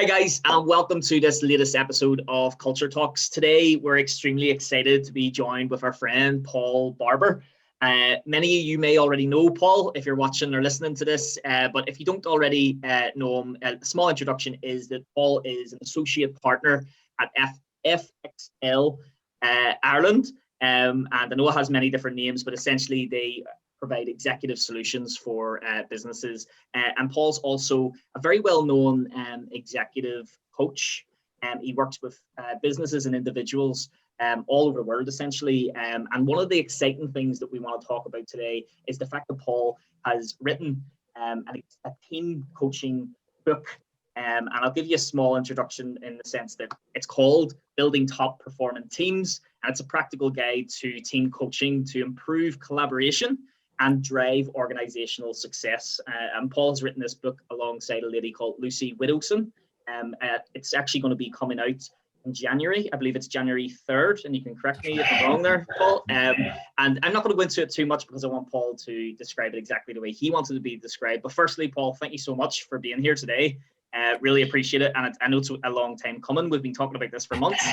Hi guys, and welcome to this latest episode of Culture Talks. Today, we're extremely excited to be joined with our friend Paul Barbour. Many of you may already know Paul if you're watching or listening to this, but if you don't already know him, a small introduction is that Paul is an associate partner at FXL Ireland, and I know it has many different names, but essentially they provide executive solutions for businesses. And Paul's also a very well-known executive coach. He works with businesses and individuals all over the world, essentially. And one of the exciting things that we want to talk about today is the fact that Paul has written a team coaching book. And I'll give you a small introduction in the sense that it's called Building Top Performing Teams. And it's a practical guide to team coaching to improve collaboration and drive organizational success. And Paul has written this book alongside a lady called Lucy Widdowson. It's actually going to be coming out in January. I believe it's January 3rd, and you can correct me if I'm wrong there, Paul. And I'm not going to go into it too much because I want Paul to describe it exactly the way he wanted to be described. But firstly, Paul, thank you so much for being here today. Really appreciate it. And I know it's a long time coming. We've been talking about this for months.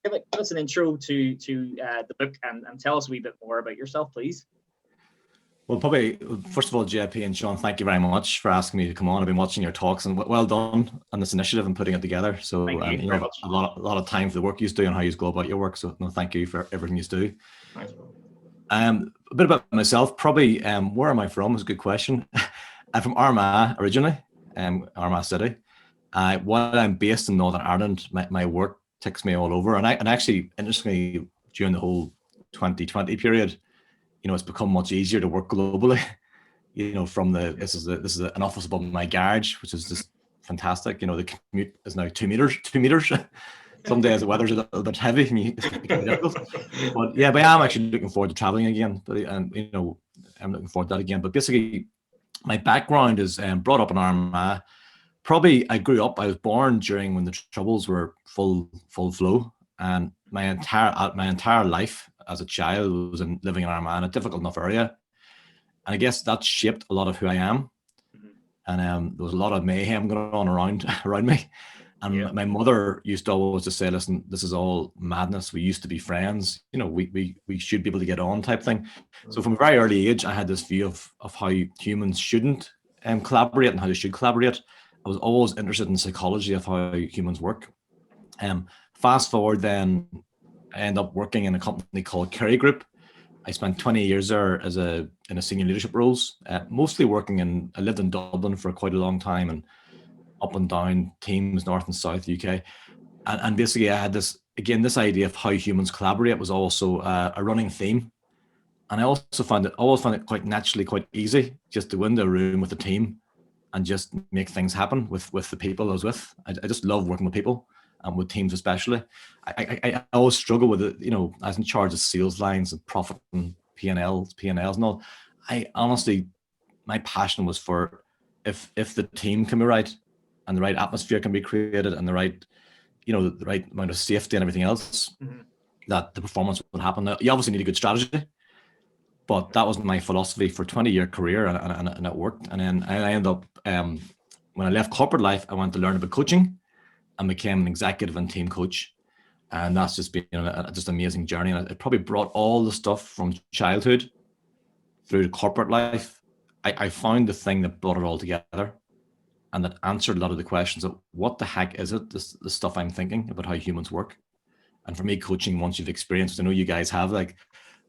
Give us an intro to the book and tell us a wee bit more about yourself, please. Well, probably, first of all, JP and Seán, thank you very much for asking me to come on. I've been watching your talks and well done on this initiative and putting it together. So you know, a lot of time for the work you do and how you go about your work. So no, thank you for everything you do. Nice. A bit about myself, probably where am I from is a good question. I'm from Armagh originally, Armagh City. While I'm based in Northern Ireland, my work takes me all over. And actually, interestingly, during the whole 2020 period, you know, it's become much easier to work globally. You know, from this is an office above my garage, which is just fantastic. You know, the commute is now 2 meters. Some days the weather's a little bit heavy, but I am actually looking forward to traveling again. You know, I'm looking forward to that again. But basically, my background is brought up in Armagh. Probably I was born during when the Troubles were full flow, and my entire life as a child was living in Armagh, in a difficult enough area, and I guess that shaped a lot of who I am. And there was a lot of mayhem going on around me, and my mother used to always just say, "Listen, this is all madness. We used to be friends. You know, we should be able to get on," type thing. So from a very early age, I had this view of how humans shouldn't collaborate and how they should collaborate. I was always interested in psychology of how humans work. Fast forward then, I ended up working in a company called Kerry Group. I spent 20 years there in a senior leadership roles, mostly I lived in Dublin for quite a long time and up and down teams, north and south UK. And basically I had this idea of how humans collaborate was also a running theme. And I also found it quite naturally, quite easy just to go into a room with a team and just make things happen with the people I was with. I just love working with people and with teams especially. I always struggle with it. You know, I was in charge of sales lines and profit and P&Ls and all. I honestly, my passion was for if the team can be right and the right atmosphere can be created and the right amount of safety and everything else, that the performance would happen. Now, you obviously need a good strategy. But that was my philosophy for a 20-year career, and it worked. And then I ended up, when I left corporate life, I went to learn about coaching and became an executive and team coach. And that's just been just an amazing journey. And it probably brought all the stuff from childhood through to corporate life. I found the thing that brought it all together and that answered a lot of the questions of what the heck is it, the stuff I'm thinking about how humans work. And for me, coaching, once you've experienced, I know you guys have,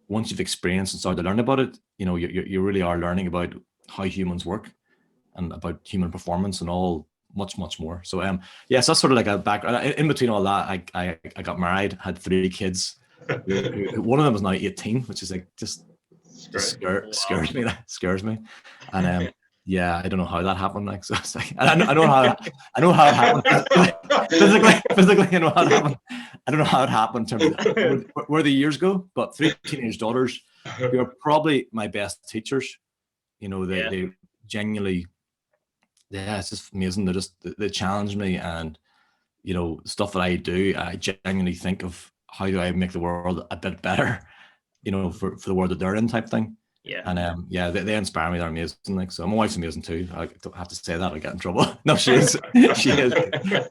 once you've experienced and started to learn about it, you know, you really are learning about how humans work and about human performance and all much more. So yes, that's sort of like a background. In between all that, I got married, had 3 kids. One of them is now 18, which is like just scares me. That scares me. And I don't know how that happened. Like, so it's like, I know how it happened physically. I know how it happened. I don't know how it happened in terms of where the years go, but 3 teenage daughters who are probably my best teachers. You know, they genuinely, it's just amazing. They challenge me, and you know, stuff that I do, I genuinely think of how do I make the world a bit better, you know, for the world that they're in, type thing. Yeah. And yeah, they inspire me. They're amazing. Like, so my wife's amazing too. I don't have to say that, I'll get in trouble. No, she is. She is.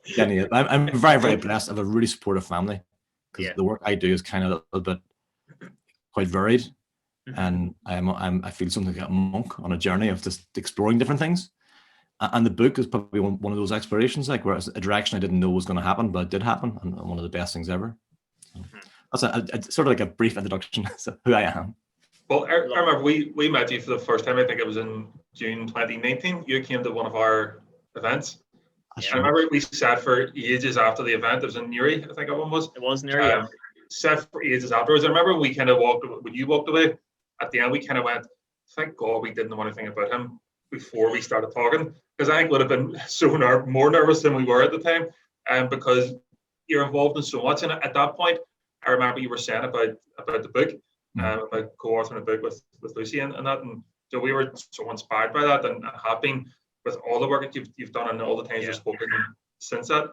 Jenny, I'm very, very blessed. I have a really supportive family, because the work I do is kind of a little bit quite varied. And I feel something like a monk on a journey of just exploring different things. And the book is probably one of those explorations, like, where it's a direction I didn't know was going to happen, but it did happen, and one of the best things ever. So that's sort of like a brief introduction to who I am. Well, I remember we met you for the first time. I think it was in June 2019. You came to one of our events. I remember we sat for ages after the event. It was in Newry, I think it was. It was Newry, yeah. Sat for ages afterwards. I remember we kind of when you walked away, at the end we kind of went, thank God we didn't know anything about him before we started talking, because I think would have been more nervous than we were at the time, because you're involved in so much. And at that point, I remember you were saying about the book, about co-authoring a book with Lucy and that, and so we were so inspired by that, and have been with all the work that you've done and all the times you've spoken since that.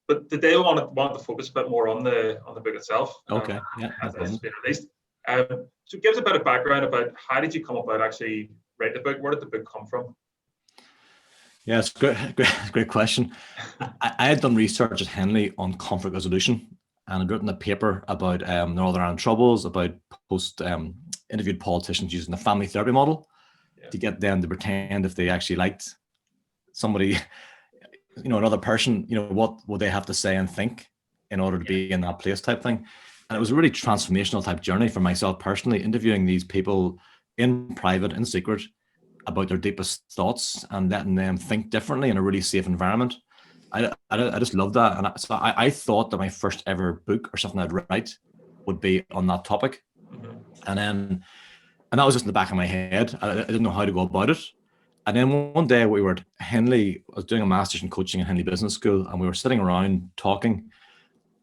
But today we wanted to focus a bit more on the book itself. Okay, as it's been released. So give us a bit of background about how did you come about actually write the book? Where did the book come from? Yeah, it's a great question. I had done research at Henley on conflict resolution, and I'd written a paper about Northern Ireland Troubles, about interviewed politicians using the family therapy model to get them to pretend if they actually liked somebody, another person, what would they have to say and think in order to be in that place, type thing. And it was a really transformational type journey for myself personally, interviewing these people in private, in secret, about their deepest thoughts and letting them think differently in a really safe environment. I just love that. And so I thought that my first ever book or something I'd write would be on that topic. And that was just in the back of my head. I didn't know how to go about it. And then one day we were at Henley, I was doing a master's in coaching at Henley Business School, and we were sitting around talking,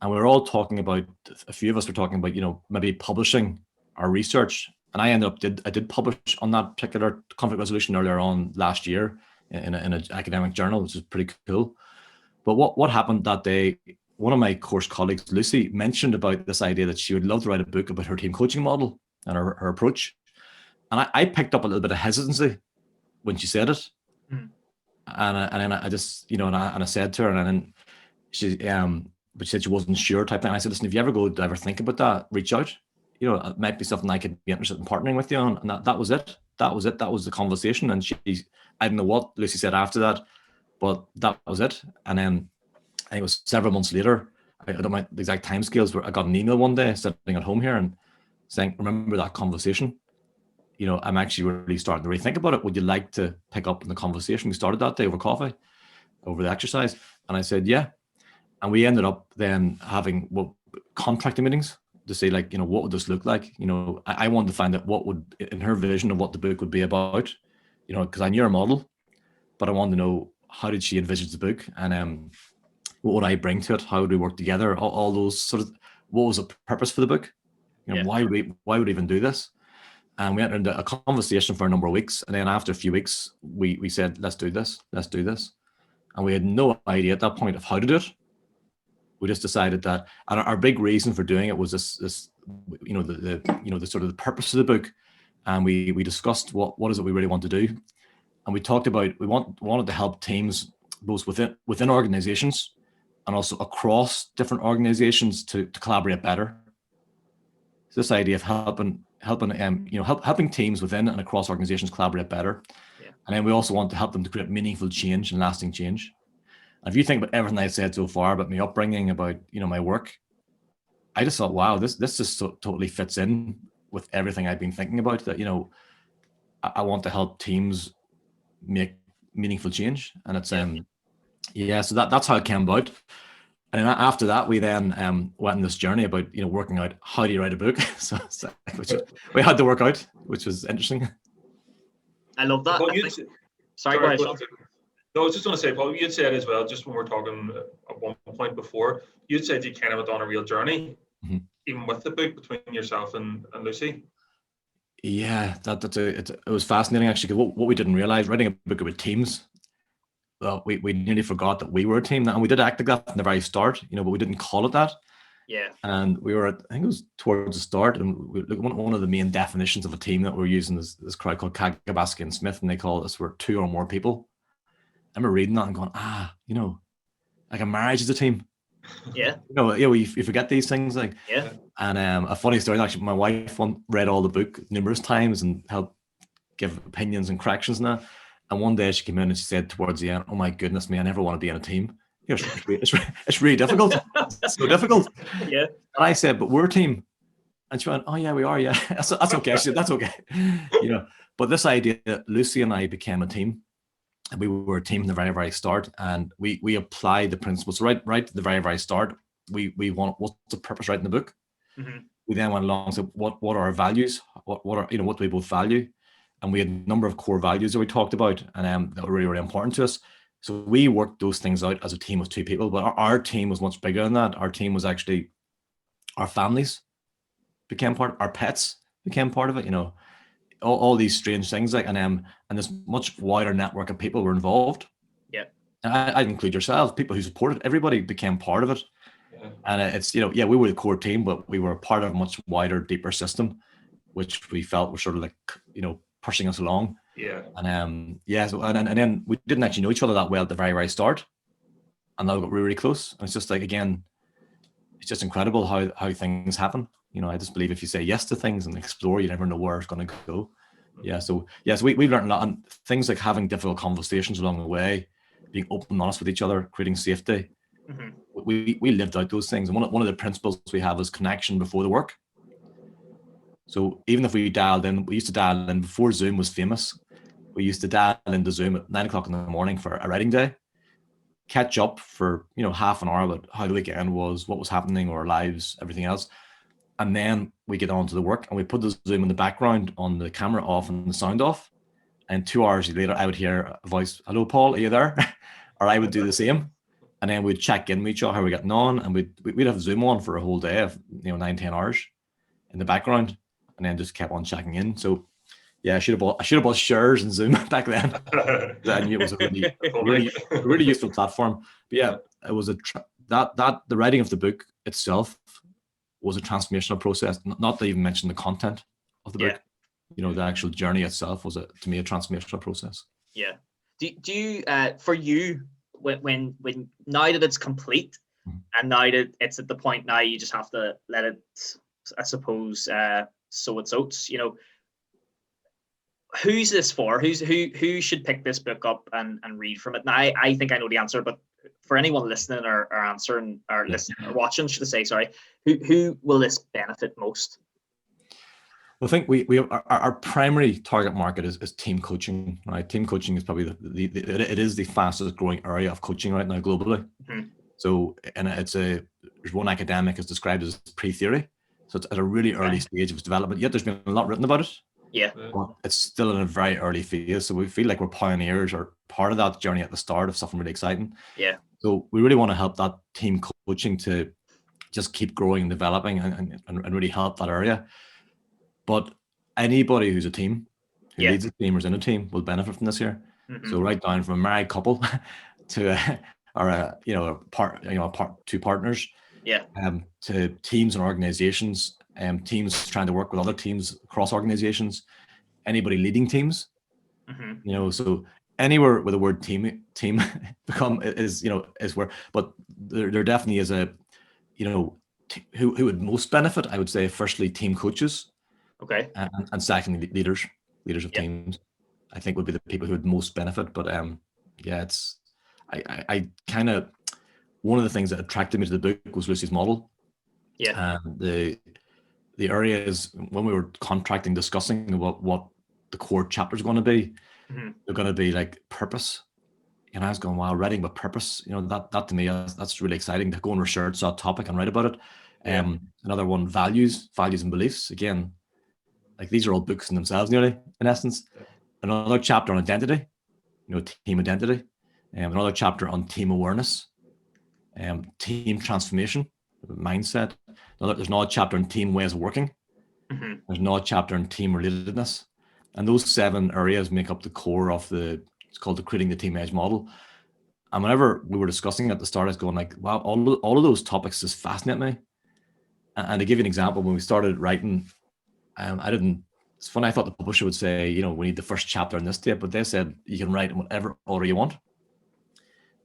and we were all talking about, a few of us were talking about, maybe publishing our research. And I did publish on that particular conflict resolution earlier on last year in an academic journal, which is pretty cool. But what happened that day, one of my course colleagues, Lucy, mentioned about this idea that she would love to write a book about her team coaching model and her approach. And I picked up a little bit of hesitancy when she said it. And then I just, and I said to her, and then she, but she said she wasn't sure type thing. I said, listen, if you ever think about that, reach out. It might be something I could be interested in partnering with you on. And that was it. That was the conversation. And I don't know what Lucy said after that, but that was it. And then I think it was several months later, I don't know the exact time scales, where I got an email one day sitting at home here and saying, remember that conversation? I'm actually really starting to rethink about it. Would you like to pick up on the conversation we started that day over coffee, over the exercise? And I said, yeah. And we ended up then having contracting meetings to say, like, what would this look like? I wanted to find out what would, in her vision of what the book would be about, because I knew her model, but I wanted to know, how did she envisage the book? And what would I bring to it? How would we work together? All those sort of, what was the purpose for the book? Why would we even do this? And we entered into a conversation for a number of weeks. And then after a few weeks, we said, let's do this. And we had no idea at that point of how to do it. We just decided that, and our big reason for doing it was this the sort of the purpose of the book. And we discussed what is it we really want to do. And we talked about, we wanted to help teams both within organizations and also across different organizations to collaborate better. So this idea of helping teams within and across organizations collaborate better. Yeah. And then we also want to help them to create meaningful change and lasting change. And if you think about everything I've said so far about my upbringing, about my work, I just thought, wow, this just totally fits in with everything I've been thinking about. That I want to help teams make meaningful change, and it's so that's how it came about. And then after that, we then went on this journey about working out how do you write a book. which we had to work out, which was interesting. I love that. Well, sorry, go ahead. No, I was just going to say, Paul, you'd said as well, just when we were talking at one point before, you'd said you kind of went on a real journey, even with the book, between yourself and Lucy. Yeah, it was fascinating actually. Because what we didn't realize, writing a book about teams, we nearly forgot that we were a team. And we did act like that from the very start, but we didn't call it that. Yeah. And we were, I think it was towards the start, and one of the main definitions of a team that we're using is this crowd called Kagabaski and Smith, and they call us, we're two or more people. I remember reading that and going, like a marriage is a team. Yeah. You forget these things, like. Yeah. And a funny story, actually, my wife read all the book numerous times and helped give opinions and corrections and that. And one day she came in and she said towards the end, "Oh my goodness me, I never want to be in a team. It's really difficult. It's so difficult." Yeah. And I said, "But we're a team." And she went, "Oh yeah, we are. Yeah, that's okay." She said, "That's okay." But this idea that Lucy and I became a team, and we were a team from the very, very start, and we applied the principles right at the very, very start. We want, what's the purpose right in the book. Mm-hmm. We then went along and said, what are our values? What do we both value? And we had a number of core values that we talked about, and that were really, really important to us. So we worked those things out as a team of two people, but our team was much bigger than that. Our team was actually our families became part, our pets became part of it, all these strange things, like, and this much wider network of people were involved. Yeah. And I'd include yourself, people who supported, everybody became part of it. And it's, we were the core team, but we were a part of a much wider, deeper system, which we felt was sort of like, pushing us along. Yeah. And so, and then we didn't actually know each other that well at the very, very start. And now we got really, really close. And it's just like, again, it's just incredible how things happen. I just believe if you say yes to things and explore, you never know where it's going to go. Yeah. So yes, we've learned a lot, and things like having difficult conversations along the way, being open and honest with each other, creating safety. Mm-hmm. We lived out those things. And one of the principles we have is connection before the work. So even if we used to dial in before Zoom was famous. We used to dial into Zoom at 9 o'clock in the morning for a writing day, catch up for, half an hour about how the weekend was, what was happening, our lives, everything else. And then we get on to the work, and we put the Zoom in the background on the camera off and the sound off. And 2 hours later, I would hear a voice, "Hello, Paul, are you there?" Or I would do the same. And then we'd check in with each other, how we're getting on. And we'd have Zoom on for a whole day of, 9-10 hours in the background, and then just kept on checking in. So yeah, I should have bought shares in Zoom back then. I knew it was a really useful platform. But yeah, it was the writing of the book itself was a transformational process. Not to even mention the content of the book. The actual journey itself was to me a transformational process. Yeah. Do you for you, when now that it's complete, and now that it's at the point now you just have to let it, I suppose, sow its oats, who's this for? Who should pick this book up and read from it? Now I think I know the answer, but for anyone listening or answering or listening or watching, should I say, sorry, who will this benefit most? Well, I think we our primary target market is team coaching, right? Team coaching is probably it is the fastest growing area of coaching right now globally. Mm-hmm. So, and there's one academic is described as pre-theory. So it's at a really early stage of its development, yet there's been a lot written about it. Yeah. But it's still in a very early phase. So we feel like we're pioneers or part of that journey at the start of something really exciting. Yeah. So we really want to help that team coaching to just keep growing and developing and really help that area. But anybody who's a team, who leads a team or is in a team, will benefit from this here. Mm-hmm. So right down from a married couple to two partners, to teams and organizations, teams trying to work with other teams across organizations, anybody leading teams, mm-hmm. So anywhere where the word team become is where, but there definitely is a, who would most benefit. I would say firstly team coaches. Okay. And secondly, leaders of teams, I think would be the people who would most benefit. But it's I kind of, one of the things that attracted me to the book was Lucy's model. Yeah. And the areas when we were contracting, discussing what the core chapter is going to be, mm-hmm. they're going to be like purpose. And I was going, wow, writing with purpose. That to me, that's really exciting to go and research that topic and write about it. Another one, values and beliefs. Again, like these are all books in themselves, nearly, in essence. Another chapter on identity, team identity. Another chapter on team awareness, team transformation, mindset. There's another chapter on team ways of working. Mm-hmm. There's another chapter on team relatedness. And those 7 areas make up the core of it's called the Creating the Team Edge model. And whenever we were discussing at the start, I was going like, wow, all of those topics just fascinate me. And to give you an example, when we started writing, it's funny, I thought the publisher would say, we need the first chapter in this date, but they said you can write in whatever order you want.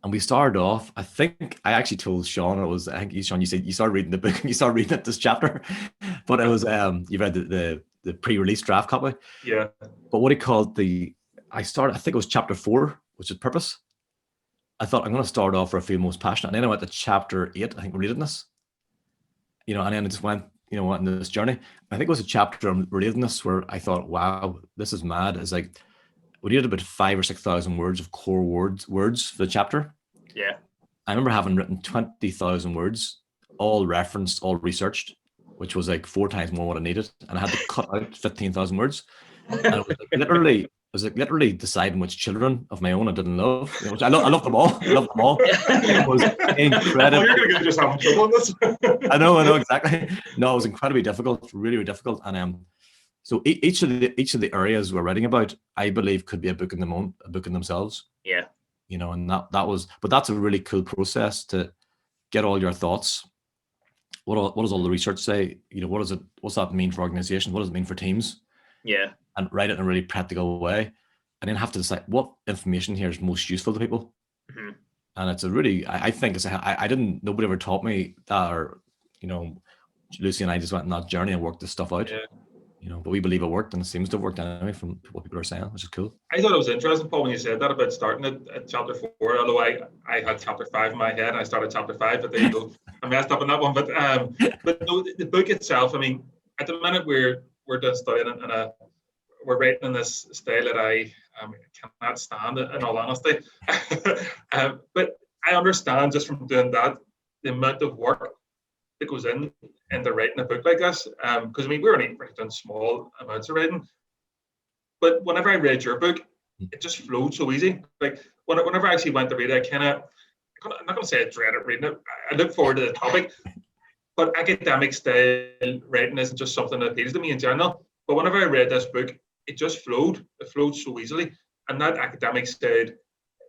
And we started off, I think I actually told Seán, Seán, you said you started reading the book and you started reading it this chapter, but it was, you read the pre-release draft copy. Yeah. But what he called I think it was chapter 4, which is purpose. I thought I'm going to start off where I feel most passionate. And then I went to chapter 8, I think, relatedness. And then I just went on this journey. I think it was a chapter on relatedness where I thought, wow, this is mad. It's like, we needed about 5,000 or 6,000 words of core words for the chapter. Yeah. I remember having written 20,000 words, all referenced, all researched, which was like 4 times more what I needed. And I had to cut out 15,000 words. And it was literally deciding which children of my own I didn't love. Which I loved them all. I loved them all. It was incredible. Well, you're going to get yourself in trouble on this. I know exactly. No, it was incredibly difficult, really, really difficult. And so each of the areas we're writing about, I believe, could be a book in themselves. Yeah. And but that's a really cool process to get all your thoughts. What does all the research say? What's that mean for organizations? What does it mean for teams? Yeah. And write it in a really practical way, and then have to decide what information here is most useful to people. Mm-hmm. And it's a really, I think nobody ever taught me that, or Lucy and I just went on that journey and worked this stuff out. Yeah. But we believe it worked, and it seems to have worked anyway from what people are saying, which is cool. I thought it was interesting, Paul, when you said that about starting at chapter 4, although I had chapter 5 in my head and I started chapter 5, but there you go. I messed up on that one. But no, the book itself, I mean, at the minute we're just studying and we're writing in this style that I cannot stand, in all honesty. But I understand just from doing that, the amount of work that goes into writing a book like this, because we're only doing small amounts of writing, but whenever I read your book, it just flowed so easy. Like whenever I actually went to read it, I'm not going to say I dreaded reading it. I look forward to the topic, but academic style writing isn't just something that appeals to me in general. But whenever I read this book, it just flowed. It flowed so easily, and that academic style,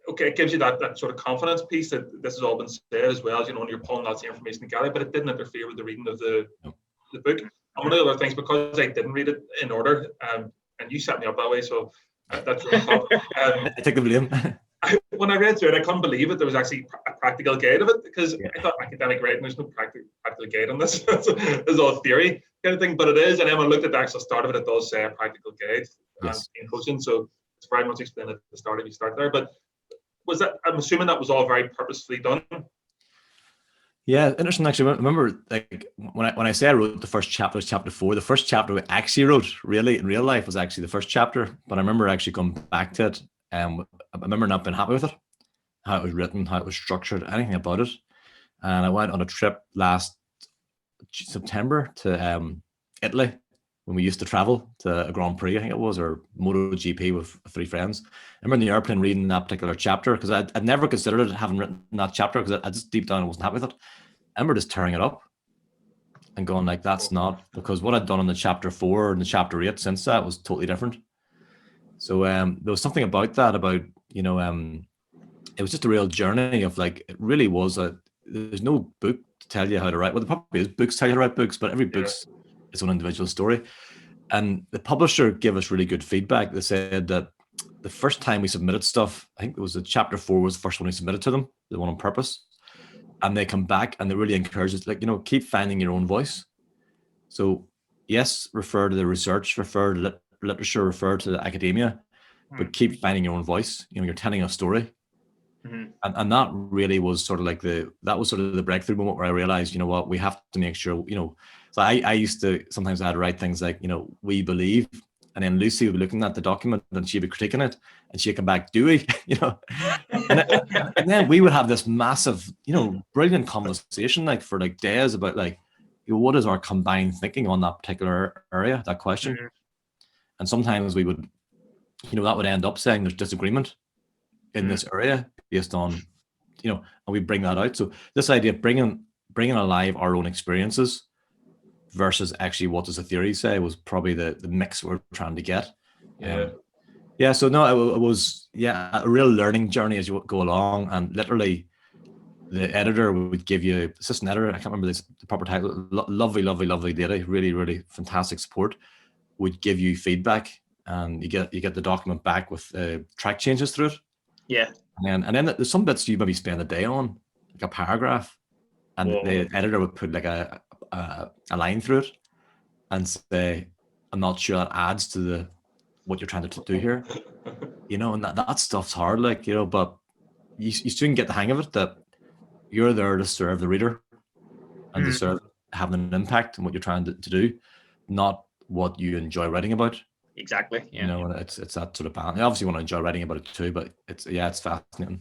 okay, it gives you that sort of confidence piece that this has all been said as well, and you're pulling lots of information together, but it didn't interfere with the reading of the book. And one of the other things, because I didn't read it in order, and you set me up that way, so that's really fun. I take the blame. When I read through it, I couldn't believe it. There was actually a practical guide of it, because I thought academic writing, there's no practical guide on this. It's all theory kind of thing, but it is. And then when I looked at the actual start of it, it does say a practical guide in coaching. So it's very much explained at the start if you start there. But I'm assuming that was all very purposefully done. Yeah, interesting. Actually, I remember like when I say I wrote the first chapter, was chapter 4. The first chapter we actually wrote, really in real life, was actually the first chapter. But I remember actually coming back to it. I remember not being happy with it, how it was written, how it was structured, anything about it. And I went on a trip last September to Italy, when we used to travel to a Grand Prix, I think it was, or MotoGP with 3 friends. I remember in the airplane reading that particular chapter, because I'd never considered it, having written that chapter, because I just deep down wasn't happy with it. I remember just tearing it up and going like, that's not, because what I'd done in the chapter 4 and the chapter 8 since that was totally different. So there was something about that, it was just a real journey of like, it really was there's no book to tell you how to write. Well, there probably is books tell you how to write books, but every book's its own individual story. And the publisher gave us really good feedback. They said that the first time we submitted stuff, I think it was chapter 4 was the first one we submitted to them, the one on purpose. And they come back and they really encourage us, like, keep finding your own voice. So yes, refer to the research, refer to literature, refer to the academia, but keep finding your own voice. You're telling a story. Mm-hmm. And that really was sort of like the breakthrough moment where I realized, what, we have to make sure, so I used to, sometimes I'd write things like, we believe, and then Lucy would be looking at the document and she'd be critiquing it and she'd come back, do we, and then we would have this massive, brilliant conversation, like for like days about like, what is our combined thinking on that particular area, that question. Mm-hmm. And sometimes we would, that would end up saying there's disagreement in this area based on, and we bring that out. So this idea of bringing alive our own experiences versus actually what does the theory say was probably the mix we're trying to get. So no, it was a real learning journey as you go along, and literally the editor would give you, assistant editor, I can't remember the proper title, lovely lady, really fantastic support, would give you feedback, and you get the document back with track changes through it. Yeah. And then there's some bits you maybe spend a day on, like a paragraph, and the editor would put like a line through it and say, I'm not sure that adds to what you're trying to do here. And that stuff's hard, like, but you soon get the hang of it, that you're there to serve the reader and to serve having an impact on what you're trying to do, not what you enjoy writing about. Exactly. Yeah. And it's that sort of balance. I obviously want to enjoy writing about it too, but it's fascinating.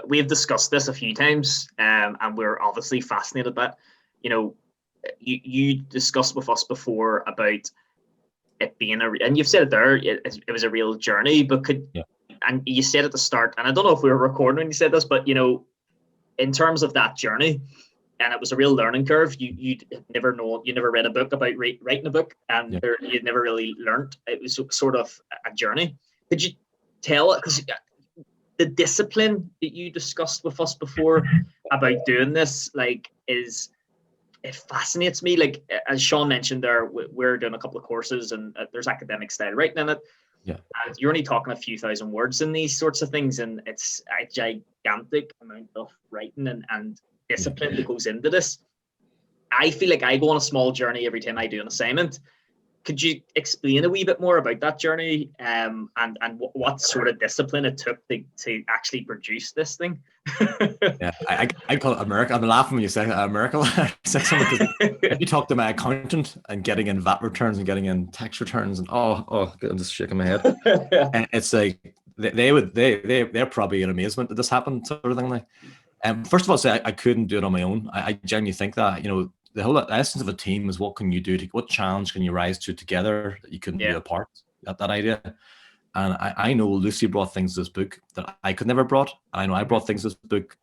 We've discussed this a few times, and we're obviously fascinated by it. You discussed with us before about it being and you've said it there, it was a real journey, but and you said at the start, and I don't know if we were recording when you said this, but in terms of that journey, and it was a real learning curve. You never read a book about writing a book, and you never really learned. It was sort of a journey. Could you tell it? Because the discipline that you discussed with us before about doing this, like, it fascinates me. Like, as Seán mentioned there, we're doing a couple of courses, and there's academic style writing in it. Yeah. And you're only talking a few thousand words in these sorts of things, and it's a gigantic amount of writing and discipline that goes into this. I feel like I go on a small journey every time I do an assignment. Could you explain a wee bit more about that journey, and what sort of discipline it took to actually produce this thing? I call it a miracle. I'm laughing when you say a miracle. If you talk to my accountant and getting in VAT returns and getting in tax returns, and I'm just shaking my head. And it's like they're probably in amazement that this happened, sort of thing. Like, first of all, say I couldn't do it on my own. I genuinely think that the whole essence of a team is what can you do, what challenge can you rise to together that you couldn't do apart. That idea. And I know Lucy brought things to this book that I could never brought. And I know I brought things to this book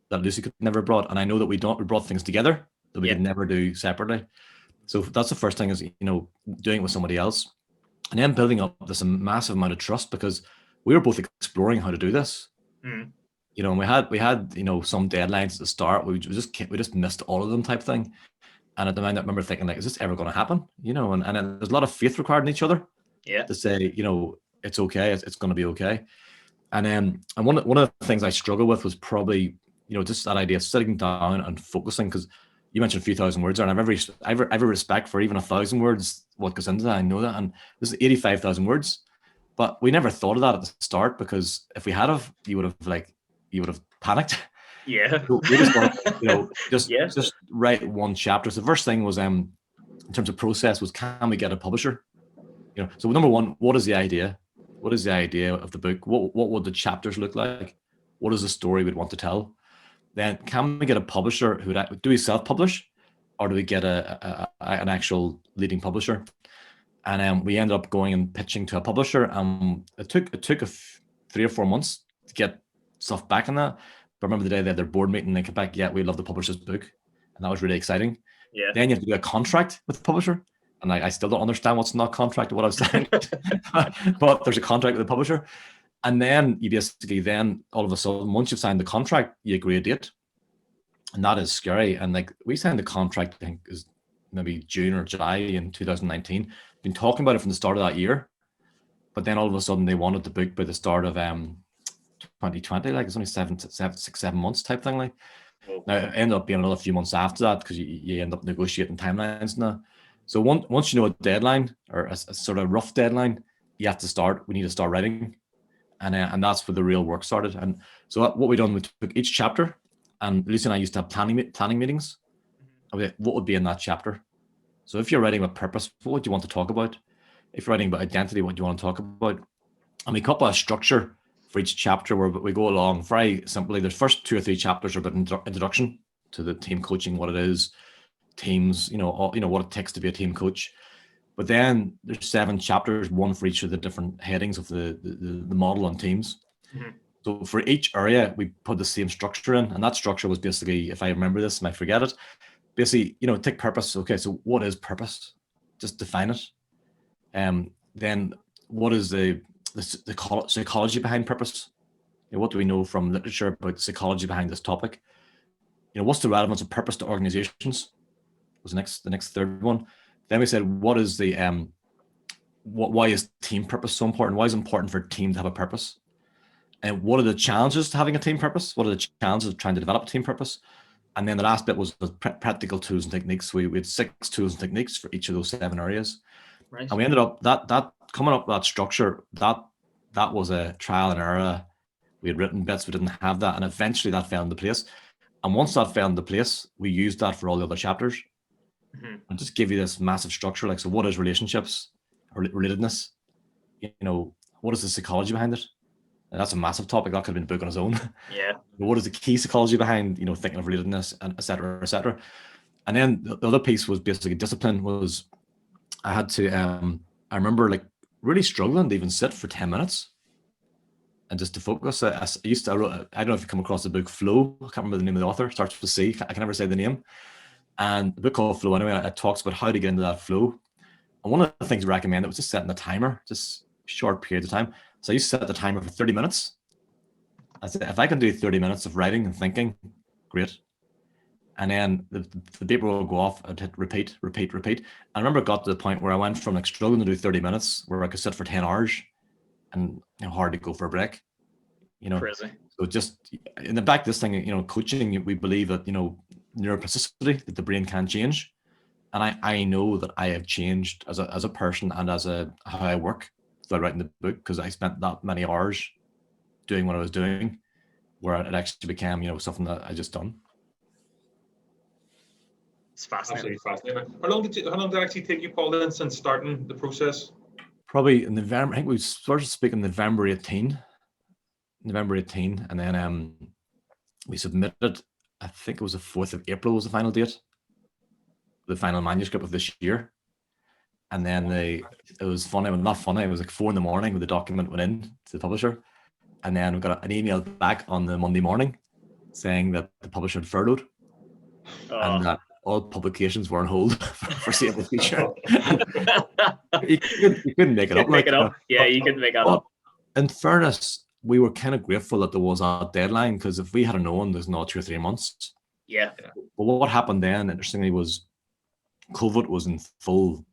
that Lucy could never brought. And I know that we brought things together that we could never do separately. So that's the first thing, is doing it with somebody else, and then building up this massive amount of trust, because we were both exploring how to do this. And we had some deadlines at the start. We just missed all of them, type thing. And at the moment, I remember thinking, like, is this ever going to happen? And then there's a lot of faith required in each other. Yeah. To say, it's okay, it's going to be okay. And one of the things I struggle with was probably, just that idea of sitting down and focusing, because you mentioned a few thousand words there, and I have every respect for even 1,000 words, what goes into that. I know that. And this is 85,000 words, but we never thought of that at the start, because if we had you would have panicked. Yeah. We just want, just write one chapter. So the first thing was, in terms of process, was, can we get a publisher? So number one, what is the idea? What is the idea of the book? What would the chapters look like? What is the story we'd want to tell? Then, can we get a publisher do we self-publish, or do we get an actual leading publisher? And we ended up going and pitching to a publisher. It took 3 or 4 months to get stuff back on that. But I remember the day they had their board meeting, and they came back, we love the publisher's book. And that was really exciting. Yeah. Then you have to do a contract with the publisher. And I still don't understand what's not contract, what I was saying. But there's a contract with the publisher. And then you basically, all of a sudden, once you've signed the contract, you agree a date. And that is scary. And like, we signed the contract, I think, is maybe June or July in 2019. Been talking about it from the start of that year. But then all of a sudden, they wanted the book by the start of 2020. Like, it's only 6, 7 months type thing. Like, now it ended up being another few months after that, because you end up negotiating timelines and that. So once you know a deadline, or a sort of rough deadline, we need to start writing. And that's where the real work started. And so what we done, we took each chapter, and Lucy and I used to have planning meetings. What would be in that chapter? So if you're writing with purpose, what would you want to talk about? If you're writing about identity, what do you want to talk about? And we come up with a structure for each chapter where we go along very simply. The first 2 or 3 chapters are about introduction to the team coaching, what it is, teams, what it takes to be a team coach. But then there's 7 chapters, one for each of the different headings of the model on teams. Mm-hmm. So for each area, we put the same structure in, and that structure was basically, if I remember this, I might forget it. Basically, take purpose. Okay, so what is purpose? Just define it. Then what is the psychology behind purpose? what do we know from literature about the psychology behind this topic? What's the relevance of purpose to organizations? Was the next third one. Then we said, what is the why is team purpose so important? Why is it important for a team to have a purpose? And what are the challenges to having a team purpose? What are the challenges of trying to develop a team purpose? And then the last bit was the practical tools and techniques. We had 6 tools and techniques for each of those 7 areas. Right. And we ended up that coming up with that structure, that was a trial and error. We had written bits, we didn't have that. And eventually that fell into place. And once that fell into place, we used that for all the other chapters. Mm-hmm. And just give you this massive structure. Like, so what is relationships or relatedness? What is the psychology behind it? And that's a massive topic. That could have been a book on its own. Yeah. What is the key psychology behind, thinking of relatedness, and et cetera, et cetera. And then the other piece was basically discipline. Was I had to, I remember like really struggling to even sit for 10 minutes and just to focus. I don't know if you come across the book Flow. I can't remember the name of the author. Starts with a C. I can never say the name. And the book called Flow, anyway, it talks about how to get into that flow. And one of the things I recommended was just setting a timer, just short periods of time. So I used to set the timer for 30 minutes. I said, if I can do 30 minutes of writing and thinking, great. And then the paper will go off. I'd hit repeat. I remember it got to the point where I went from like struggling to do 30 minutes where I could sit for 10 hours and hard to go for a break. Crazy. So just in the back, this thing, coaching, we believe that, neuroplasticity, that the brain can change. And I know that I have changed as a person and as how I work without writing the book, because I spent that many hours doing what I was doing, where it actually became, something that I just done. It's fascinating. Absolutely fascinating. How long did it actually take you, Paul, then, since starting the process? Probably in November. I think we started speaking November 18, and then we submitted. I think it was the 4th of April was the final date, the final manuscript of this year. And then it was funny, well, not funny. It was like 4 a.m. when the document went in to the publisher, and then we got an email back on the Monday morning saying that the publisher had furloughed and that all publications were on hold for foreseeable future. you couldn't make it up. Yeah, you couldn't make it up. In fairness, we were kind of grateful that there was a deadline, because if we had known there's not 2 or 3 months. Yeah. But what happened then, interestingly, was COVID was in full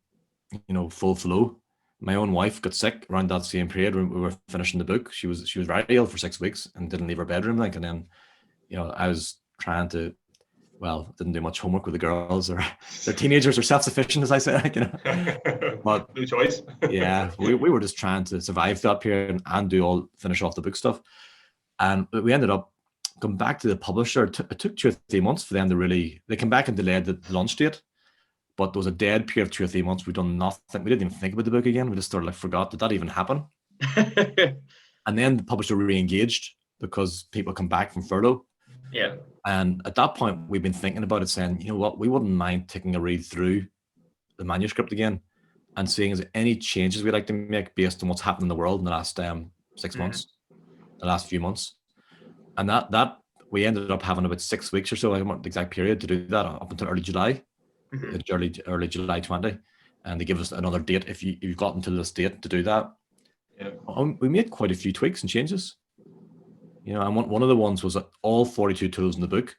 flow. My own wife got sick around that same period when we were finishing the book. She was very ill for 6 weeks and didn't leave her bedroom. And then, I was trying to, didn't do much homework with the girls. They're teenagers, are self-sufficient, as I say. But no choice. Yeah, we were just trying to survive that period and finish off the book stuff. And we ended up going back to the publisher. It took 2 or 3 months for them to they came back and delayed the launch date. But there was a dead period of 2 or 3 months. We'd done nothing. We didn't even think about the book again. We just sort of forgot that even happened. And then the publisher re-engaged because people come back from furlough. Yeah. And at that point, we've been thinking about it, saying, we wouldn't mind taking a read through the manuscript again and seeing is there any changes we'd like to make based on what's happened in the world in the last 6 months, the last few months. And that we ended up having about 6 weeks or so, I don't know the exact period, to do that up until early July. Early July 20, and they give us another date if you've got until this date to do that. Yeah. We made quite a few tweaks and changes. And one of the ones was that all 42 tools in the book,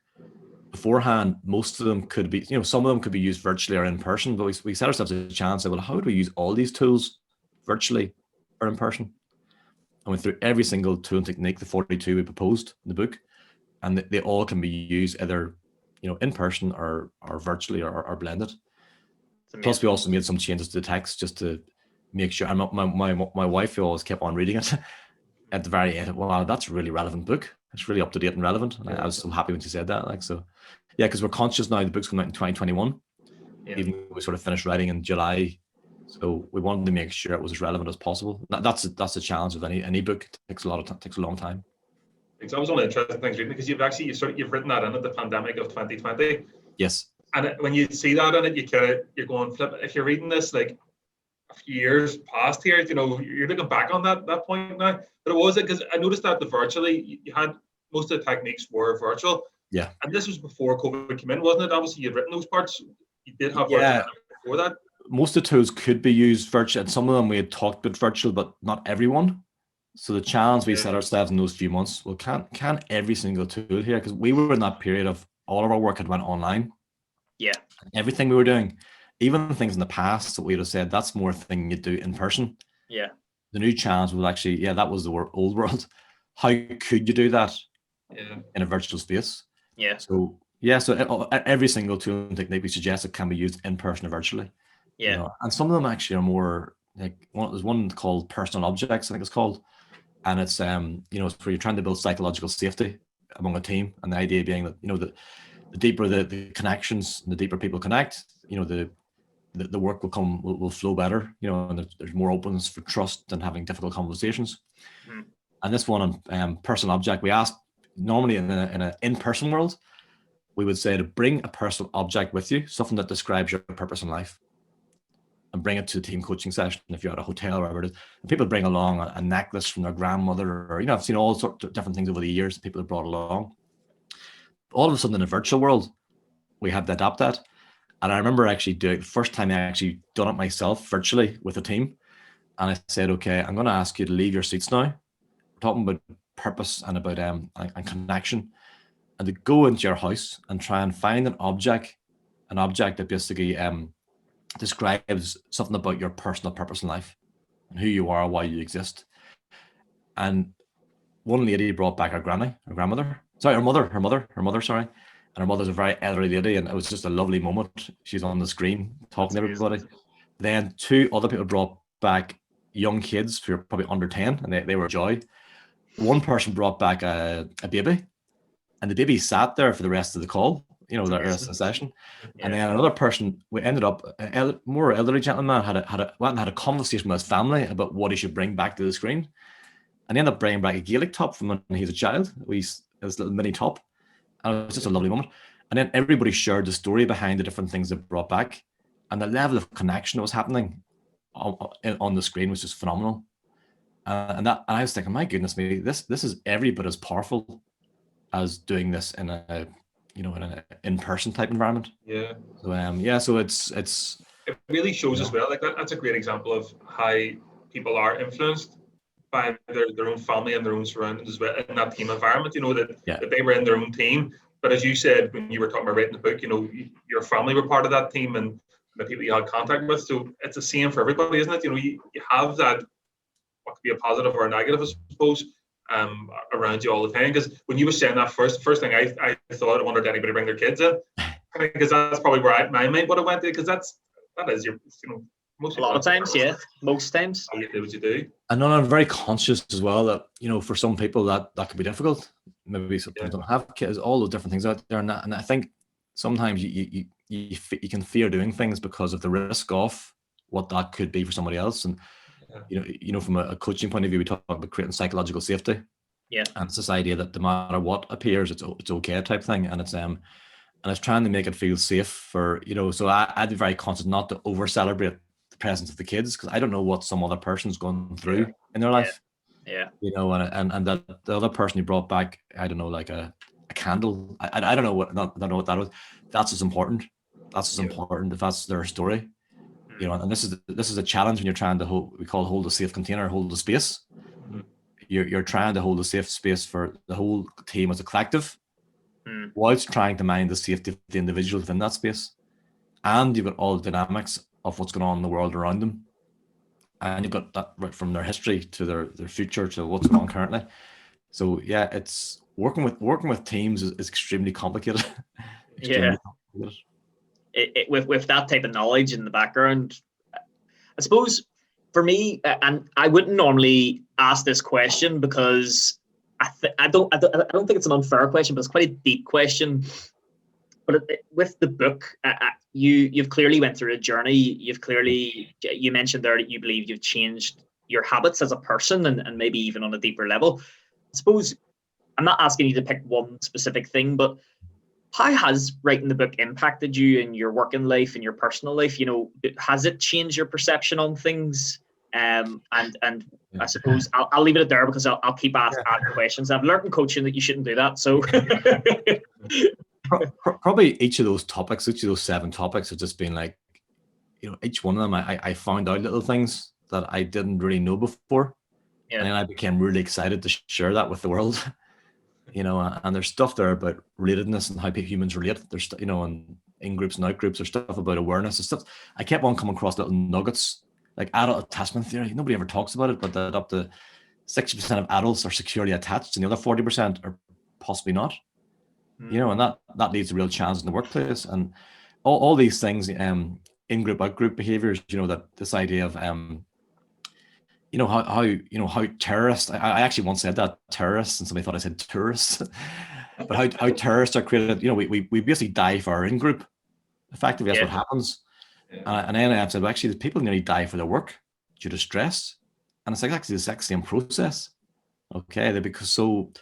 beforehand, most of them could be, some of them could be used virtually or in person, but we set ourselves a chance and said, well, how do we use all these tools virtually or in person? I went through every single tool and technique, the 42 we proposed in the book, and they all can be used either in person or virtually or blended. Plus, we also made some changes to the text just to make sure. And my wife, who always kept on reading it at the very end. Wow, that's a really relevant book. It's really up to date and relevant. And I was so happy when she said that. Yeah, because we're conscious now the book's coming out in 2021. Yeah. Even though we sort of finished writing in July, so we wanted to make sure it was as relevant as possible. That's the challenge of any book. It takes a long time. That was one of the interesting things reading, because you've written that in at the pandemic of 2020. Yes. And when you see that in it, you're going, flip. If you're reading this like a few years past here, you're looking back on that point now. But it was because I noticed that virtually you had most of the techniques were virtual. Yeah. And this was before COVID came in, wasn't it? Obviously, you'd written those parts. You did have virtual before that. Most of the tools could be used virtual, and some of them we had talked about virtual, but not everyone. So the challenge we set ourselves in those few months, well, can every single tool here, because we were in that period of all of our work had went online. Yeah. Everything we were doing, even things in the past that we would have said that's more thing you do in person. Yeah. The new challenge was actually, that was the old world. How could you do that in a virtual space? Yeah. So every single tool and technique we suggested can be used in person or virtually. Yeah. You know, and some of them actually are more like there's one called personal objects, I think it's called. And it's it's where you're trying to build psychological safety among a team. And the idea being that, the deeper the connections and the deeper people connect, the work will flow better, and there's more openness for trust and having difficult conversations. Mm. And this one on personal object, we asked normally in an in-person world, we would say to bring a personal object with you, something that describes your purpose in life, and bring it to the team coaching session if you're at a hotel or whatever it is. And people bring along a necklace from their grandmother, or I've seen all sorts of different things over the years people have brought along. All of a sudden in a virtual world, we had to adapt that. And I remember actually doing the first time I actually done it myself virtually with a team. And I said, okay, I'm going to ask you to leave your seats now. We're talking about purpose and about and connection, and to go into your house and try and find an object that basically describes something about your personal purpose in life and who you are, why you exist. And one lady brought back her mother, sorry. And her mother's a very elderly lady, and it was just a lovely moment. She's on the screen talking to everybody. Then two other people brought back young kids who are probably under 10, and they were a joy. One person brought back a baby, and the baby sat there for the rest of the call, the rest of the session. Yeah. And then another person, we ended up, a more elderly gentleman went and had a conversation with his family about what he should bring back to the screen. And he ended up bringing back a Gaelic top from when he was a child, this little mini top. And it was just a lovely moment. And then everybody shared the story behind the different things they brought back. And the level of connection that was happening on the screen was just phenomenal. And I was thinking, my goodness me, this is every bit as powerful as doing this in a in an in-person type environment. Yeah. So it's it really shows as well. Like that's a great example of how people are influenced by their own family and their own surroundings as well in that team environment. That they were in their own team. But as you said when you were talking about writing the book, your family were part of that team and the people you had contact with. So it's the same for everybody, isn't it? You have that, what could be a positive or a negative, I suppose, around you all the time. Because when you were saying that first thing I thought, I wondered did anybody bring their kids in? Because that's probably where my mind would have went to, because that is your, most a lot of times, most times. You do what you do. And I'm very conscious as well that, for some people that can be difficult. Maybe some people don't have kids, all those different things out there. And I think sometimes you can fear doing things because of the risk of what that could be for somebody else. And, from a coaching point of view, we talk about creating psychological safety. Yeah. And it's this idea that no matter what appears, it's okay type thing. And it's trying to make it feel safe for, so I'd be very conscious not to over celebrate the presence of the kids, because I don't know what some other person's going through in their life. Yeah. And that the other person who brought back, I don't know, like a candle. I don't know what that was. That's as important. That's as important if that's their story. And this is a challenge when you're trying to hold a safe container, hold a space. Mm-hmm. You're trying to hold a safe space for the whole team as a collective, whilst trying to mind the safety of the individual within that space. And you've got all the dynamics of what's going on in the world around them. And you've got that right from their history to their future to what's going on currently. So it's working with teams is extremely complicated. Complicated. With that type of knowledge in the background, I suppose for me, and I wouldn't normally ask this question because I don't think it's an unfair question, but it's quite a deep question. But with the book, you've clearly went through a journey. You mentioned there that you believe you've changed your habits as a person and maybe even on a deeper level. I suppose I'm not asking you to pick one specific thing, but how has writing the book impacted you in your working life and your personal life? Has it changed your perception on things? And I suppose I'll leave it there because I'll keep asking questions. I've learned in coaching that you shouldn't do that. So probably each of those 7 topics have just been like, each one of them I found out little things that I didn't really know before. And then I became really excited to share that with the world. And there's stuff there about relatedness and how humans relate. There's, and in groups and out groups, there's stuff about awareness and stuff. I kept on coming across little nuggets, like adult attachment theory. Nobody ever talks about it, but that up to 60% of adults are securely attached and the other 40% are possibly not. And that leads to real challenges in the workplace. And all these things, in-group, out-group behaviors, that this idea of, how terrorists, I actually once said that, terrorists, and somebody thought I said tourists, but how terrorists are created, we basically die for our in-group. Effectively, that's what happens. And then I said, well, actually, people nearly die for their work due to stress. And it's like actually the exact same process. Okay, because so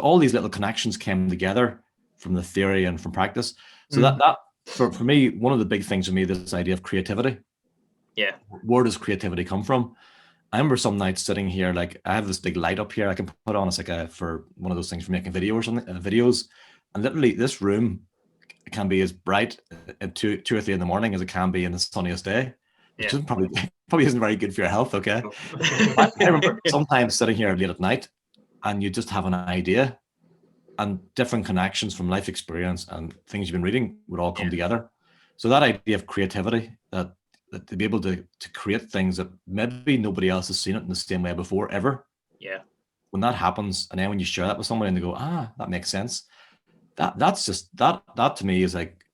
all these little connections came together from the theory and from practice. So that for me, one of the big things for me, this idea of creativity. Yeah. Where does creativity come from? I remember some nights sitting here, like I have this big light up here I can put on. It's like for one of those things for making videos, and literally this room can be as bright at 2 or 3 in the morning as it can be in the sunniest day, which isn't probably isn't very good for your health. Okay. I remember sometimes sitting here late at night and you just have an idea and different connections from life experience and things you've been reading would all come together. So that idea of creativity, that to be able to create things that maybe nobody else has seen it in the same way before ever. Yeah. When that happens, and then when you share that with someone and they go, that makes sense. That's just that to me is like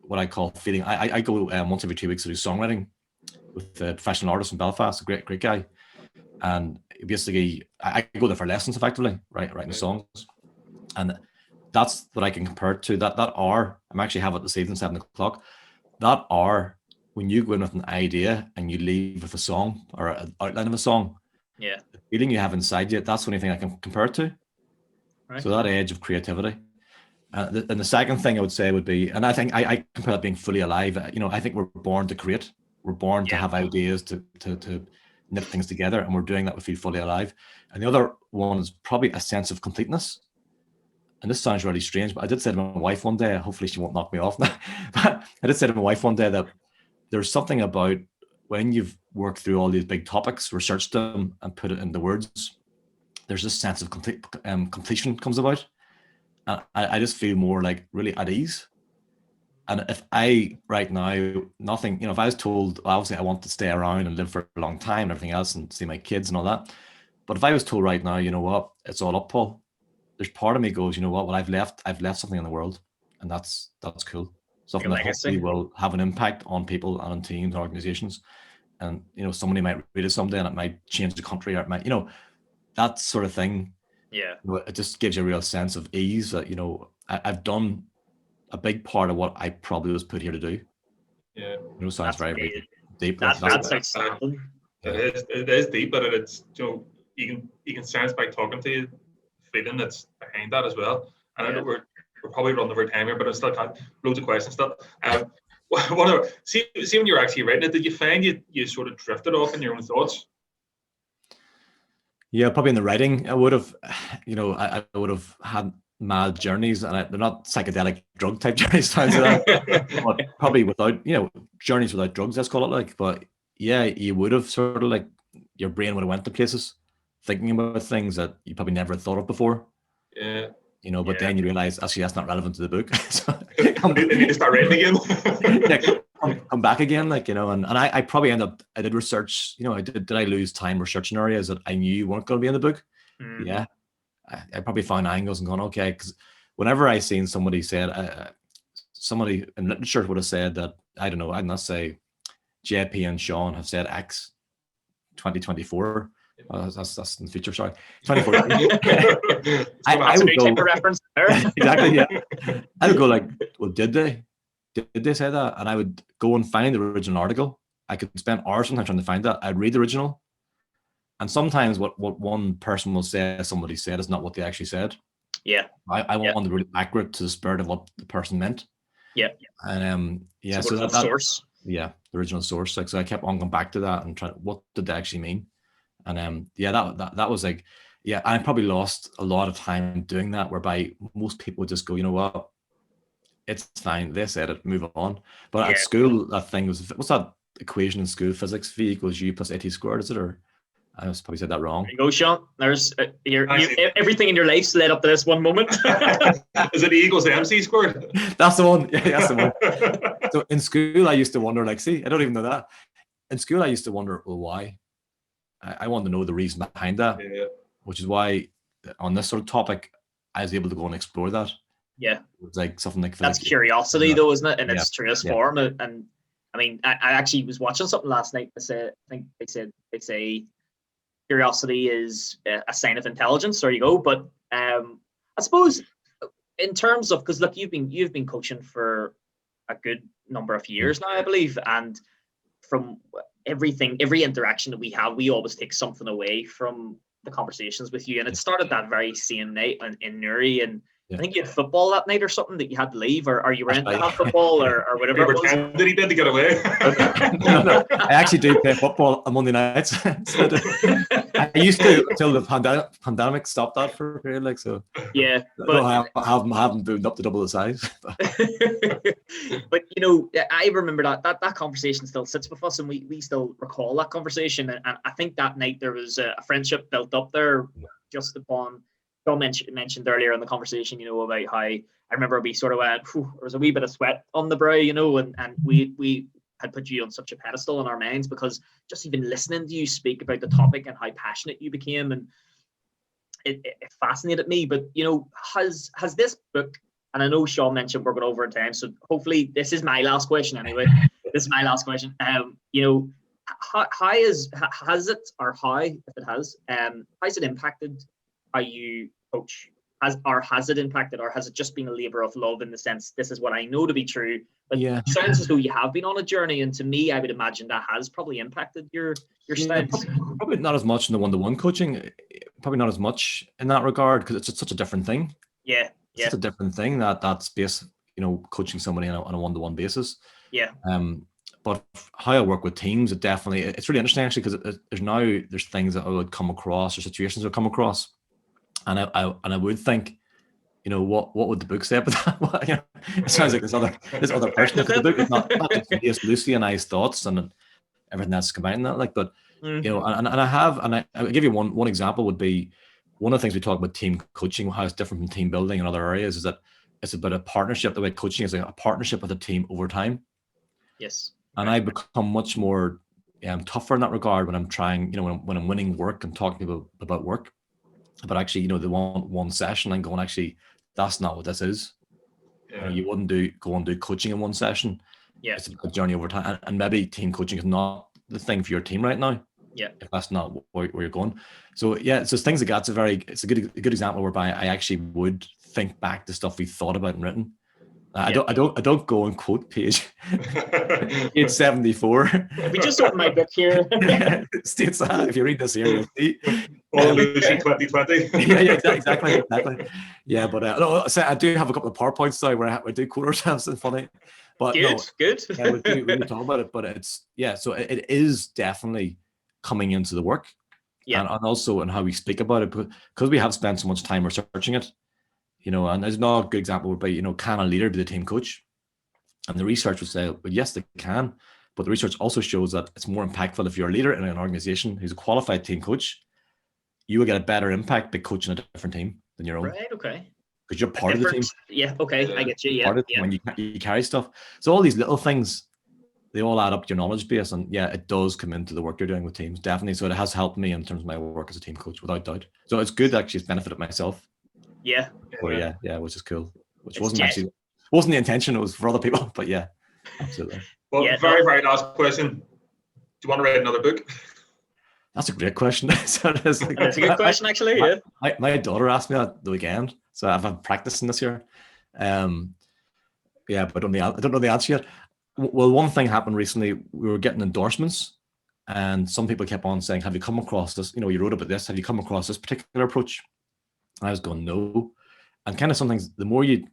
what I call feeling. I go once every 2 weeks to do songwriting with a professional artist in Belfast, a great guy. And basically I go there for lessons effectively, writing songs. And that's what I can compare it to. That hour, I'm actually having it this evening, 7 o'clock. That hour, when you go in with an idea and you leave with a song or an outline of a song, the feeling you have inside you, that's the only thing I can compare it to. Right. So that edge of creativity. And the second thing I would say would be, and I think I compare that being fully alive. I think we're born to create. We're born to have ideas, to knit things together, and we're doing that. We feel fully alive. And the other one is probably a sense of completeness. And this sounds really strange, but I did say to my wife one day, hopefully she won't knock me off now, but I did say to my wife one day that there's something about when you've worked through all these big topics, researched them and put it into words, there's this sense of completion comes about. And I just feel more like really at ease. And if I right now, nothing, if I was told, obviously I want to stay around and live for a long time and everything else and see my kids and all that. But if I was told right now, you know what, it's all up, Paul. There's part of me goes, you know what, well, I've left something in the world, and that's cool. Something that hopefully will have an impact on people and on teams, organizations. And, somebody might read it someday and it might change the country, or it might, that sort of thing. Yeah. It just gives you a real sense of ease that, I've done a big part of what I probably was put here to do. Yeah. Sounds very, very deep. That's outstanding. It is deep, but it's, you can sense by talking to you, feeling that's behind that as well. And I know we're probably running over time here, but I still got loads of questions still. See when you're actually writing it, did you find you sort of drifted off in your own thoughts? Yeah, probably in the writing, I would have, I would have had mad journeys, and they're not psychedelic drug type journeys, but probably without, journeys without drugs, let's call it like. But yeah, you would have sort of like, your brain would have went to places, thinking about things that you probably never thought of before. Yeah. But then you realize actually that's not relevant to the book. So you need to start writing again. come back again, and I probably I did research, did I lose time researching areas that I knew weren't going to be in the book? Yeah. I probably found angles and gone, okay, because whenever I seen somebody said, somebody in literature would have said that, I don't know, I'd not say JP and Seán have said X 2024. That's in the future, sorry. 24. I would go, reference there. Exactly, yeah. I would go like, well, did they say that? And I would go and find the original article. I could spend hours sometimes trying to find that. I'd read the original. And sometimes what one person will say somebody said is not what they actually said. Yeah. I want to be really accurate to the spirit of what the person meant. Yeah. And so that source. Yeah, the original source. So I kept on going back to that and trying, what did they actually mean? And that was like, I probably lost a lot of time doing that, whereby most people would just go, you know what, it's fine, they said it, move on. But at school, that thing was, what's that equation in school? Physics, V equals U plus AT squared, is it? I probably said that wrong. There you go, Seán. There's everything in your life's led up to this one moment. Is it E equals MC squared? That's the one. Yeah, that's the one. So in school, I used to wonder, like, see, I don't even know that. In school, I used to wonder, well, why? I want to know the reason behind that, which is why on this sort of topic, I was able to go and explore that. Yeah. It's like something like that's like, curiosity, though, isn't it? In its truest form. And I mean, I actually was watching something last night that said, I think they say curiosity is a sign of intelligence. There you go. But I suppose in terms of, because look, you've been coaching for a good number of years now, I believe, and from every interaction that we have, we always take something away from the conversations with you. And it started that very same night in Newry, and I think you had football that night or something that you had to leave, or you were in to have football or whatever it was. Did he did to get away? No. I actually do play football on Monday nights. I used to until the pandemic stopped that for a period, like, so. Yeah, but I haven't moved up to double the size. But you know, I remember that conversation still sits with us, and we still recall that conversation. And I think that night there was a friendship built up there just upon. Phil mentioned earlier in the conversation, you know, about how I remember we sort of went, there was a wee bit of sweat on the brow, you know, and we had put you on such a pedestal in our minds because just even listening to you speak about the topic and how passionate you became, and it fascinated me. But, you know, has this book, and I know Seán mentioned we're going over in time, so hopefully this is my last question anyway. This is my last question. You know, how has it impacted how you coach? Has it impacted, or has it just been a labor of love in the sense this is what I know to be true? But it sounds as though you have been on a journey, and to me, I would imagine that has probably impacted your stance. Probably not as much in the one-to-one coaching. Probably not as much in that regard because it's such a different thing. Yeah, it's a different thing that space. You know, coaching somebody on a one-to-one basis. Yeah. But how I work with teams, it's really interesting actually because there's things that I would come across or situations I would come across. And I would think, you know, what would the book say about that? You know, it sounds like this other person. The book is not just Lucy and I's thoughts and everything that's combined in that. Like, but you know, I'll give you one example would be one of the things we talk about team coaching, how it's different from team building in other areas, is that it's about a partnership. The way coaching is a partnership with a team over time. Yes. And I become much more tougher in that regard when I'm trying, you know, when I'm winning work and talking about work. But actually, you know, they want one session and going, actually, that's not what this is. Yeah. You know, you wouldn't go and do coaching in one session. Yeah. It's a journey over time. And maybe team coaching is not the thing for your team right now. Yeah. If that's not where you're going. So yeah, so things like that. It's a good example whereby I actually would think back to stuff we thought about and written. I don't go and quote page 874. We just opened my book here. States that if you read this here, you'll see. Lucy 2020. Yeah, exactly. Yeah, but no, so I do have a couple of PowerPoints now where I do quote ourselves. It's funny, but good. Yeah, we do talk about it, but so it is definitely coming into the work, and also in how we speak about it because we have spent so much time researching it. You know, and there's another good example would be, you know, can a leader be the team coach? And the research would say, well, yes, they can. But the research also shows that it's more impactful if you're a leader in an organization who's a qualified team coach. You will get a better impact by coaching a different team than your own. Right, okay. Because you're part of the team. Yeah, okay, I get you. Yeah, part of when you carry stuff. So all these little things, they all add up to your knowledge base. And yeah, it does come into the work you're doing with teams, definitely. So it has helped me in terms of my work as a team coach, without doubt. So it's good, actually, it's benefited myself. Yeah. Yeah, which is cool. Which wasn't the intention, it was for other people, but yeah, absolutely. Well, very last question. Do you want to write another book? That's a great question. That's a good question, actually. Yeah. My daughter asked me that the weekend, so I've been practicing this year. But I don't know the answer yet. Well, one thing happened recently. We were getting endorsements, and some people kept on saying, "Have you come across this? You know, you wrote about this. Have you come across this particular approach?" I was going, no. And kind of sometimes the more you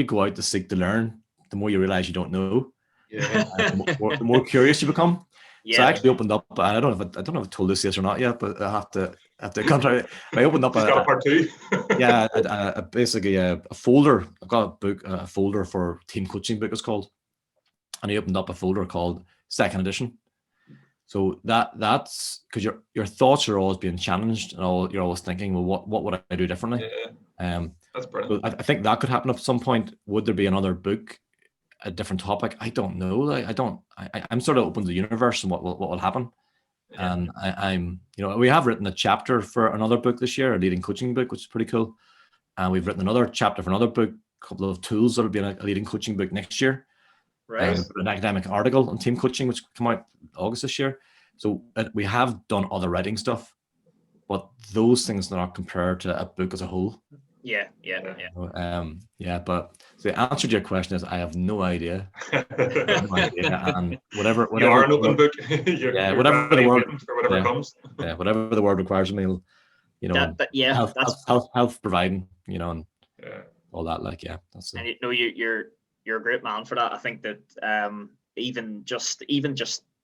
go out to seek to learn, the more you realize you don't know. Yeah. The more curious you become. Yeah. So I actually opened up, and I don't know if I've told this or not yet, but I have to contrary. I opened up got a part two. Basically a folder. I've got a folder for team coaching book, it's called. And I opened up a folder called Second Edition. So that's because your thoughts are always being challenged, and you're always thinking, well, what would I do differently? Yeah, that's brilliant. So I think that could happen at some point. Would there be another book, a different topic? I don't know. I'm sort of open to the universe and what will happen. Yeah. And I'm, we have written a chapter for another book this year, a leading coaching book, which is pretty cool. And we've written another chapter for another book, a couple of tools that'll be a leading coaching book next year. Right. An academic article on team coaching, which come out August this year. So we have done other writing stuff, but those things are not compared to a book as a whole. Yeah. But the answer to your question is I have no idea. And whatever you are an open book. whatever the word for whatever comes. Yeah, whatever the word requires of me, health providing, and all that. That's and you're a great man for that. I think that even just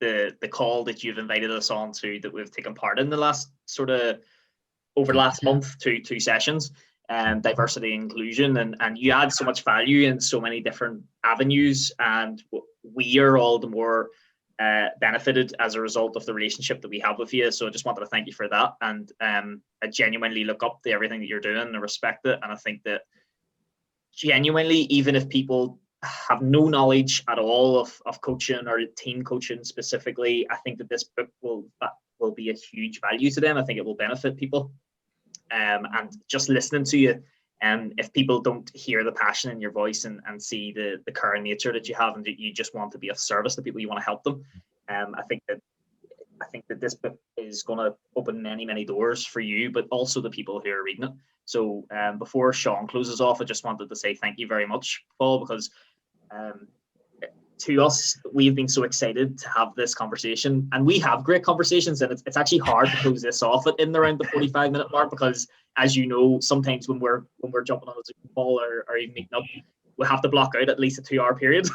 the call that you've invited us on to, that we've taken part in the last over the last month, two sessions, diversity and inclusion, and you add so much value in so many different avenues, and we are all the more benefited as a result of the relationship that we have with you. So I just wanted to thank you for that, and I genuinely look up to everything that you're doing and respect it. And I think that genuinely, even if people have no knowledge at all of coaching or team coaching specifically, I think that this book will be a huge value to them. I think it will benefit people. And just listening to you, if people don't hear the passion in your voice and see the current nature that you have, and that you just want to be of service to people, you want to help them, I think that this book is going to open many doors for you, but also the people who are reading it. So before Seán closes off, I just wanted to say thank you very much, Paul, because to us, we've been so excited to have this conversation, and we have great conversations, and it's actually hard to close this off in around the 45-minute mark, because, as you know, sometimes when we're jumping on a Zoom call or even meeting up, we have to block out at least a 2-hour period.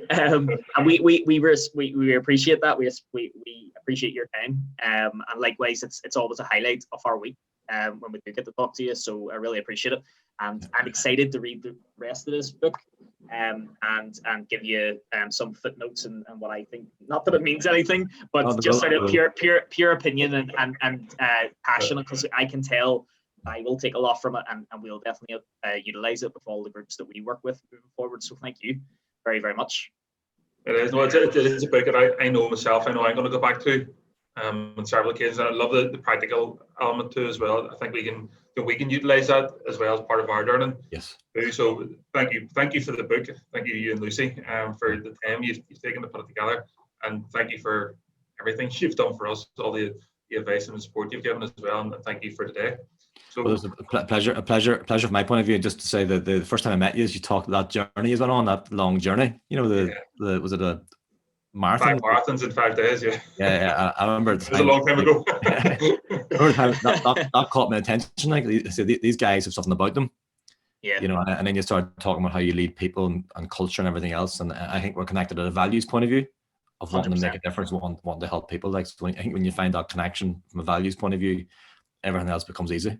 And we appreciate that. We appreciate your time, and likewise, it's always a highlight of our week when we do get to talk to you. So I really appreciate it, and I'm excited to read the rest of this book. And give you some footnotes and what I think. Not that it means anything, but just sort of pure opinion and passion, because I can tell I will take a lot from it, and we'll definitely utilize it with all the groups that we work with moving forward. So thank you very, very much. It is. No, it is a book that I know myself. I know I'm going to go back to on several occasions. I love the practical element too as well. I think we can utilize that as well as part of our learning. Yes. So thank you for the book. Thank you and Lucy for the time you've taken to put it together, and thank you for everything you've done for us, all the advice and the support you've given as well, and thank you for today. So it was a pleasure from my point of view. Just to say that the first time I met you, you talked that journey you went on, that long journey. Was it a marathon? 5 marathons in 5 days, yeah. Yeah, I remember. It was a long time ago. that caught my attention. Like, these guys have something about them. Yeah. And then you start talking about how you lead people and culture and everything else. And I think we're connected at a values point of view of wanting 100%. To make a difference, wanting to help people. Like, so I think when you find that connection from a values point of view, everything else becomes easy.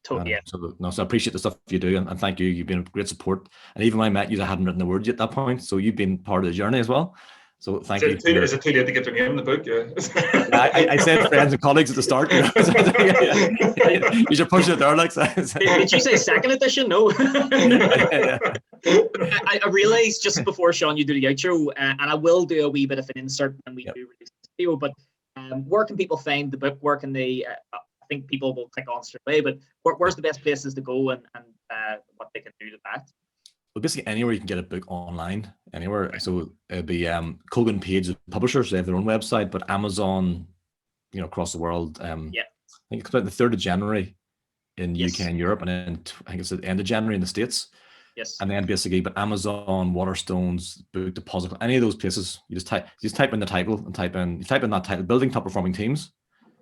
Totally. Yeah. So I appreciate the stuff you do, and thank you. You've been a great support. And even when I met you, I hadn't written a word yet at that point. So you've been part of the journey as well. So thank you. Is it too late to get your name in the book? Yeah. I said friends and colleagues at the start. You should push it there, like. Did you say second edition? No. I realised just before, Seán, you do the outro, and I will do a wee bit of an insert when we do release this video. But where can people find the book? Where can they? I think people will click on straight away. But where's the best places to go and what they can do to that? Well, basically anywhere you can get a book online, anywhere. So it'd be Kogan Page publishers, they have their own website, but Amazon, across the world. I think it's about the 3rd of January in the UK and Europe, and then I think it's at the end of January in the States. Yes. And then basically, but Amazon, Waterstones, Book Deposit, any of those places, you just type in the title and type in that title, Building Top Performing Teams.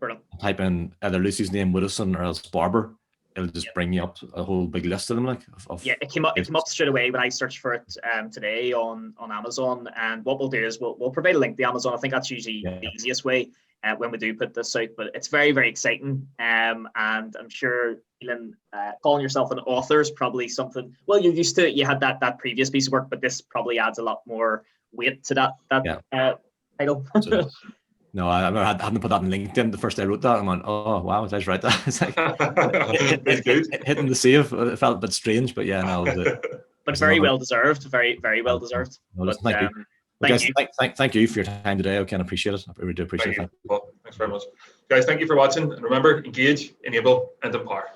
Brilliant. Type in either Lucy's name, Widdowson, or else Barbour. It'll just bring you up a whole big list of them, it came up straight away when I searched for it today on Amazon. And what we'll do is we'll provide a link to Amazon. I think that's usually the easiest way when we do put this out. But it's very, very exciting, and I'm sure calling yourself an author is probably something. Well, you're used to it. You had that previous piece of work, but this probably adds a lot more weight to that title. So, no, I hadn't put that on LinkedIn the first day I wrote that. I went, oh wow, I was right. It's like That's good. hitting the save. It felt a bit strange, but yeah, no. But very well deserved. Very, very well deserved. No, listen, thank you. Thank guys, you. Thank you for your time today. I can appreciate it. I really do appreciate it. Well, thanks very much. Guys, thank you for watching. And remember, engage, enable, and empower.